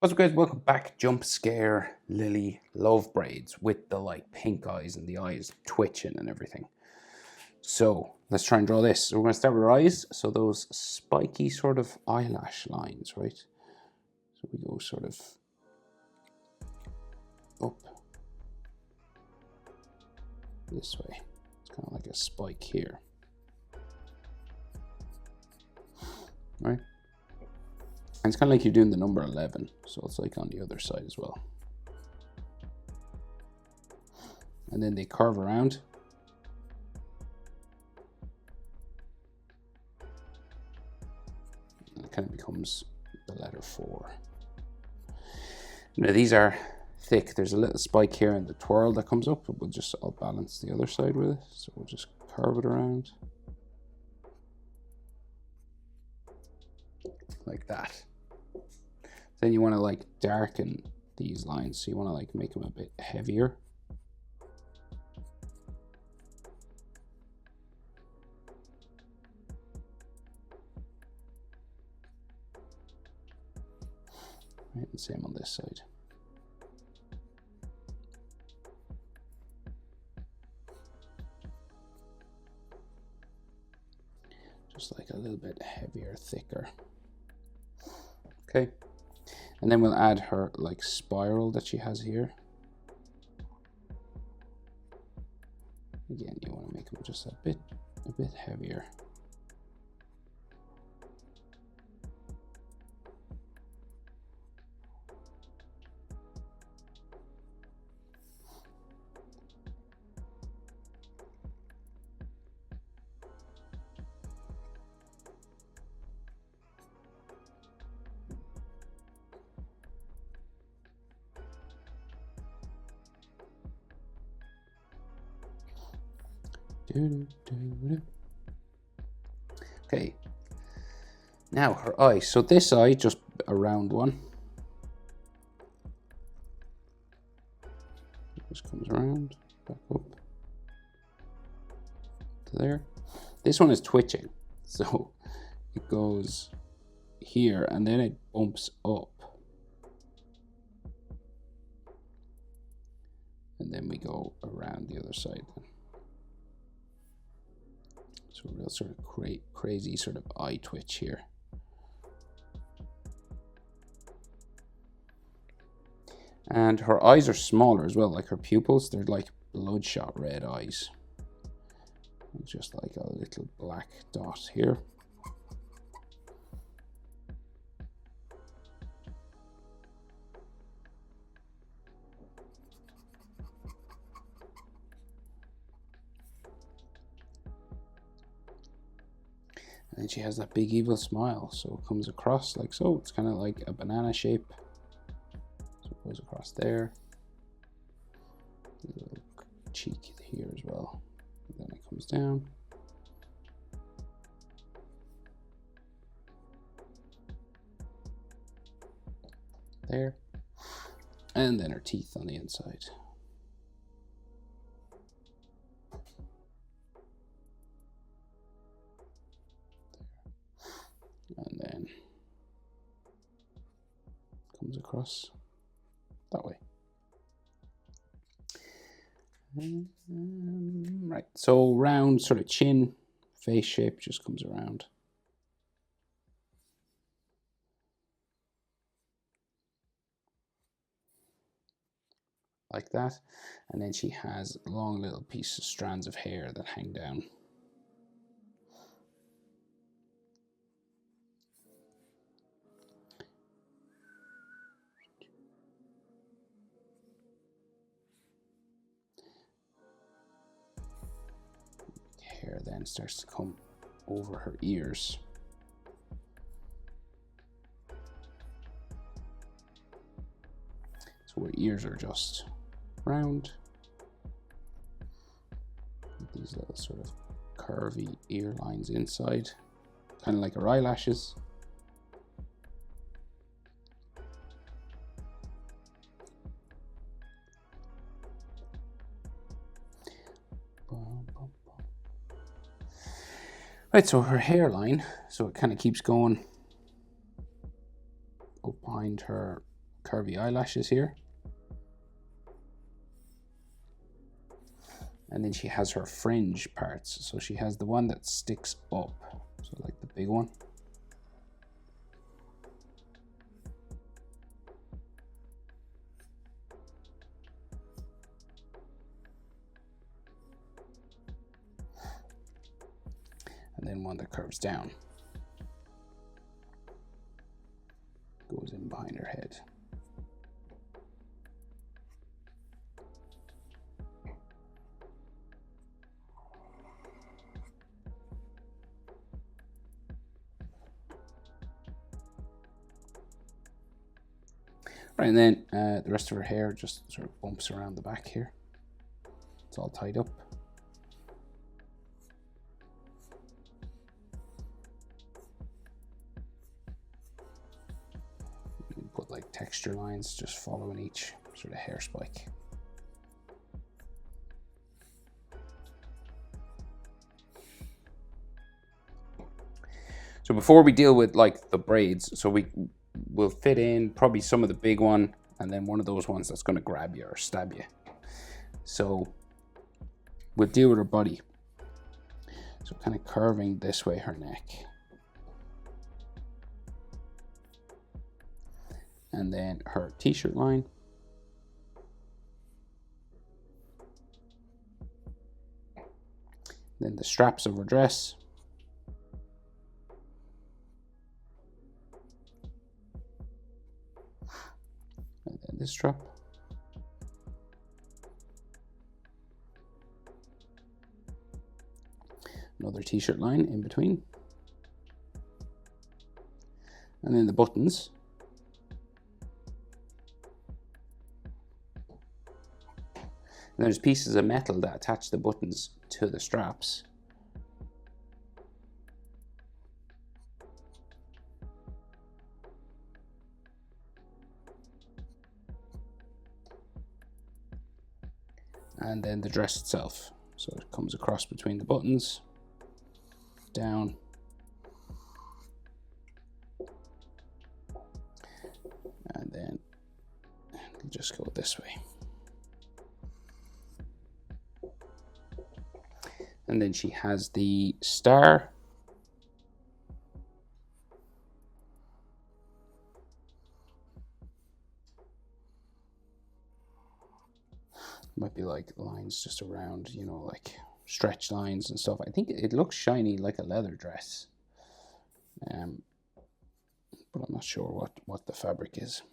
What's up, guys? Welcome back. Jump Scare Lily Lovebraids with the pink eyes and the eyes twitching and everything. So let's try and draw this. So we're going to start with her eyes. So those spiky sort of eyelash lines, right? So we go sort of up this way. It's kind of like a spike here, right? And it's kind of like you're doing the number 11, so it's like on the other side as well. And then they curve around. And it kind of becomes the letter 4. Now these are thick. There's a little spike here in the twirl that comes up, but I'll balance the other side with it. So we'll just curve it around. Like that. Then you want to darken these lines, so you want to make them a bit heavier. Right, and same on this side. Just like a little bit heavier, thicker. Okay. And then we'll add her spiral that she has here. Again, you want to make them just a bit heavier. Okay, now her eye. So this eye, just a round one. Just comes around, back up to there. This one is twitching, so it goes here and then it bumps up. And then we go around the other side. So a real sort of crazy sort of eye twitch here. And her eyes are smaller as well, like her pupils. They're like bloodshot red eyes. Just like a little black dot here. And she has that big evil smile, so it comes across like so. It's kind of like a banana shape. So it goes across there. A little cheek here as well. And then it comes down. There. And then her teeth on the inside. And then comes across that way. Right, so round sort of chin, face shape just comes around. Like that. And then she has long little pieces, strands of hair that hang down. Hair then starts to come over her ears. So her ears are just round. These little sort of curvy ear lines inside, kind of like her eyelashes. Right, so her hairline, so it kind of keeps going up behind her curvy eyelashes here. And then she has her fringe parts. So she has the one that sticks up, so like the big one. And then one that curves down. Goes in behind her head. Right, and then the rest of her hair just sort of bumps around the back here. It's all tied up. You can put like texture lines just following each sort of hair spike. So before we deal with like the braids, so we'll fit in probably some of the big one and then one of those ones that's going to grab you or stab you. So we'll deal with her body. So kind of curving this way her neck. And then her t-shirt line. Then the straps of her dress. And then this strap. Another t-shirt line in between. And then the buttons. And there's pieces of metal that attach the buttons to the straps. And then the dress itself. So it comes across between the buttons, down, and then it'll just go this way. And then she has the star. Might be like lines just around, you know, like stretch lines and stuff. I think it looks shiny like a leather dress. But I'm not sure what the fabric is.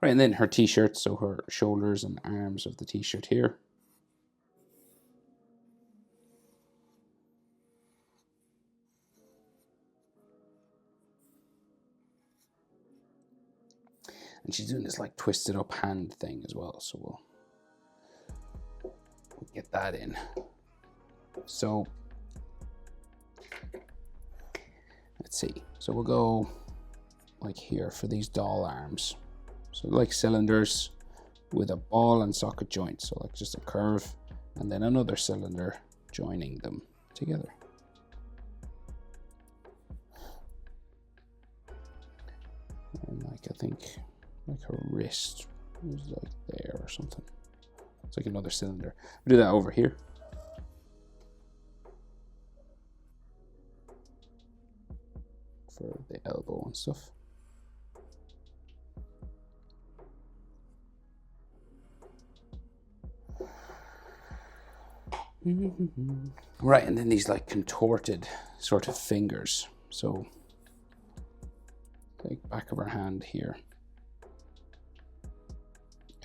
Right, and then her t-shirt, so her shoulders and arms of the t-shirt here. And she's doing this like twisted up hand thing as well, so we'll get that in. So let's see. So we'll go like here for these doll arms. So like cylinders with a ball and socket joint. So like just a curve and then another cylinder joining them together. And like I think like her wrist was like there or something. It's like another cylinder. We'll do that over here. For the elbow and stuff. Right, and then these like contorted sort of fingers. So like back of her hand here.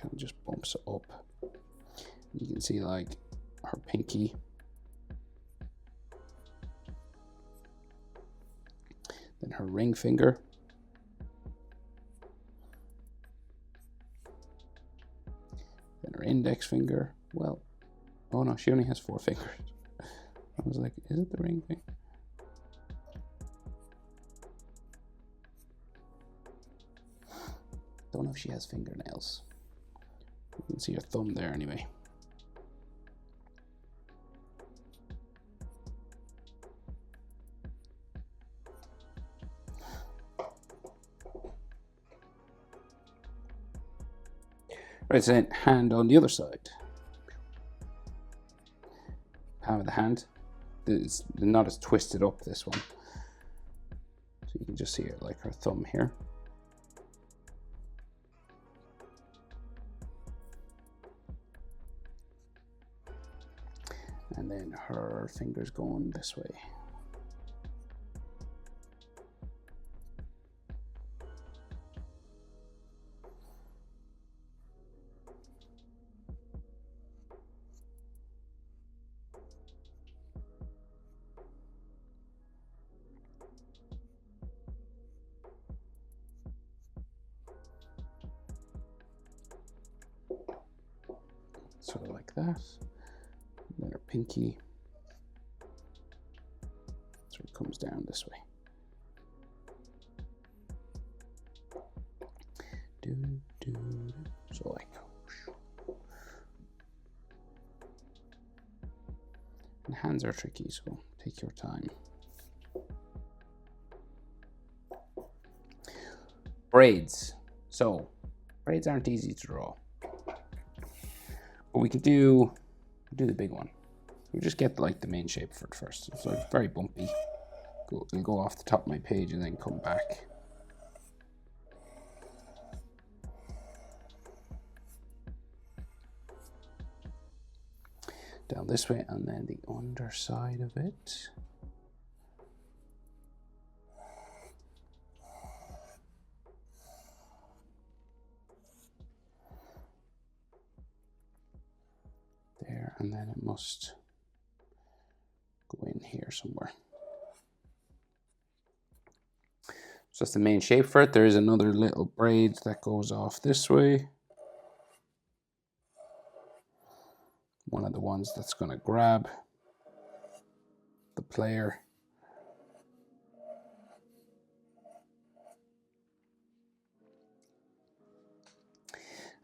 Kind of just bumps it up. You can see like her pinky. Then her ring finger. Then her index finger. Well, oh no, she only has 4 fingers. I was like, is it the ring finger? Don't know if she has fingernails. You can see her thumb there anyway. Right, so then hand on the other side. Palm of the hand. It's not as twisted up, this one. So you can just see it like her thumb here. And then her fingers going this way. Sort of like that. And then her pinky sort of comes down this way. So like, and hands are tricky, so take your time. Braids. So braids aren't easy to draw, but we can do the big one. We just get like the main shape for it first. It's like very bumpy. It'll go off the top of my page and then come back. Down this way, and then the underside of it. There, and then it must go in here somewhere. So that's the main shape for it. There is another little braid that goes off this way. One of the ones that's going to grab the player.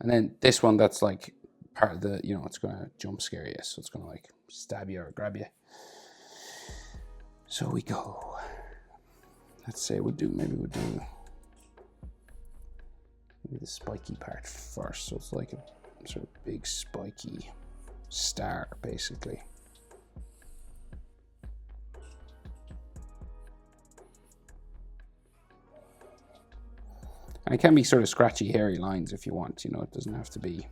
And then this one that's like part of the, it's going to jump scare you. So it's going to like stab you or grab you. So we go. Let's say maybe we'll do the spiky part first. So it's like a sort of big spiky star, basically. And it can be sort of scratchy, hairy lines if you want. It doesn't have to be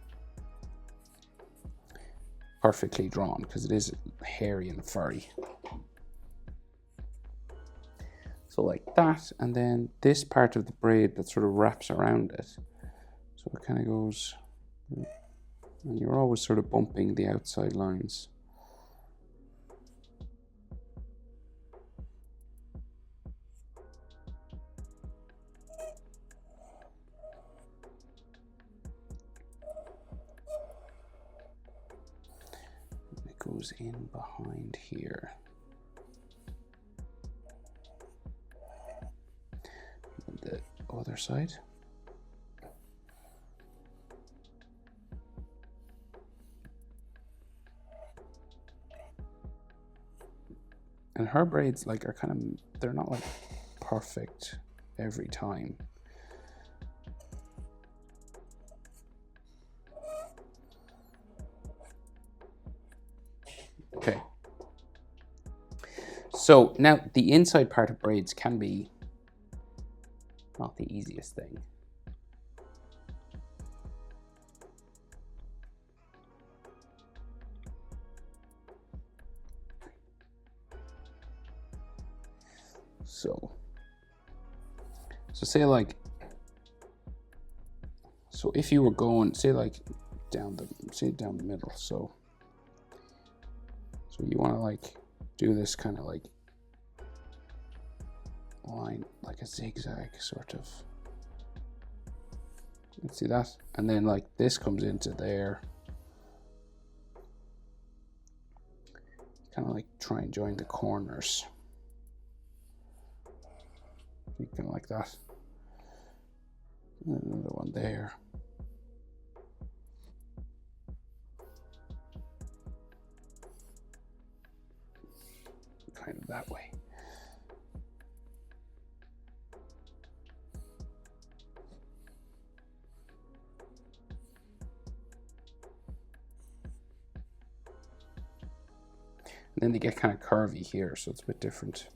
perfectly drawn because it is hairy and furry. So like that, and then this part of the braid that sort of wraps around it. So it kind of goes, and you're always sort of bumping the outside lines. And it goes in behind here. And the other side. And her braids like are kind of, they're not like perfect every time. Okay. So now the inside part of braids can be not the easiest thing. So say like, so if you were going, say like down the middle, so you want to like do this kind of like line, like a zigzag sort of. Let's see that, and then like this comes into there. Kind of like try and join the corners. You can like that. And another one there. Kind of that way. And then they get kind of curvy here, so it's a bit different.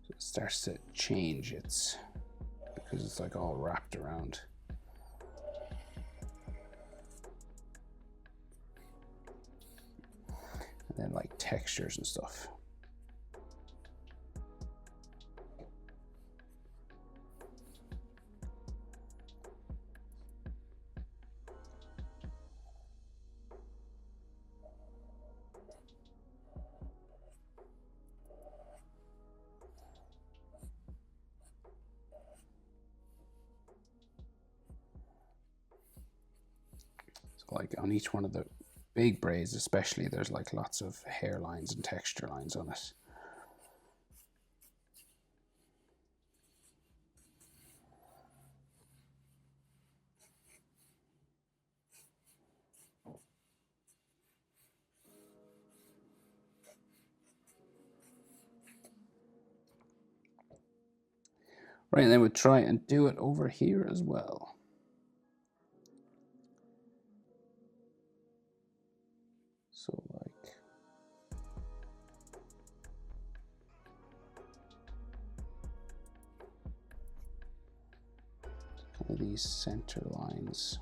So it starts to change its, because it's like all wrapped around. And then like textures and stuff. Like on each one of the big braids especially, there's like lots of hairlines and texture lines on it. Right, and then we'll try and do it over here as well. So like, kind of these center lines.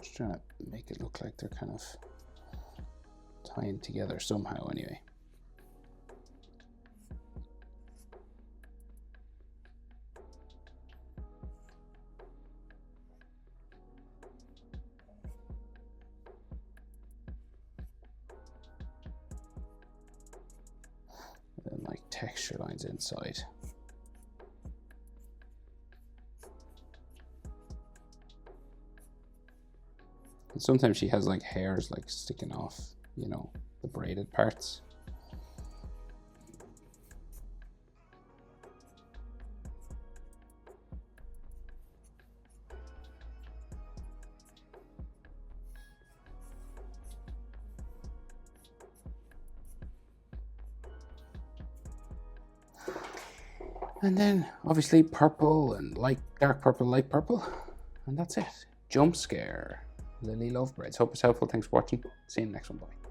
Just trying to make it look like they're kind of tying together somehow anyway. And then like texture lines inside. And sometimes she has like hairs like sticking off, you know, the braided parts. And then obviously purple and light, dark purple, light purple. And that's it. Jump Scare. Lily Lovebraids. Hope it's helpful. Thanks for watching. See you in the next one. Bye.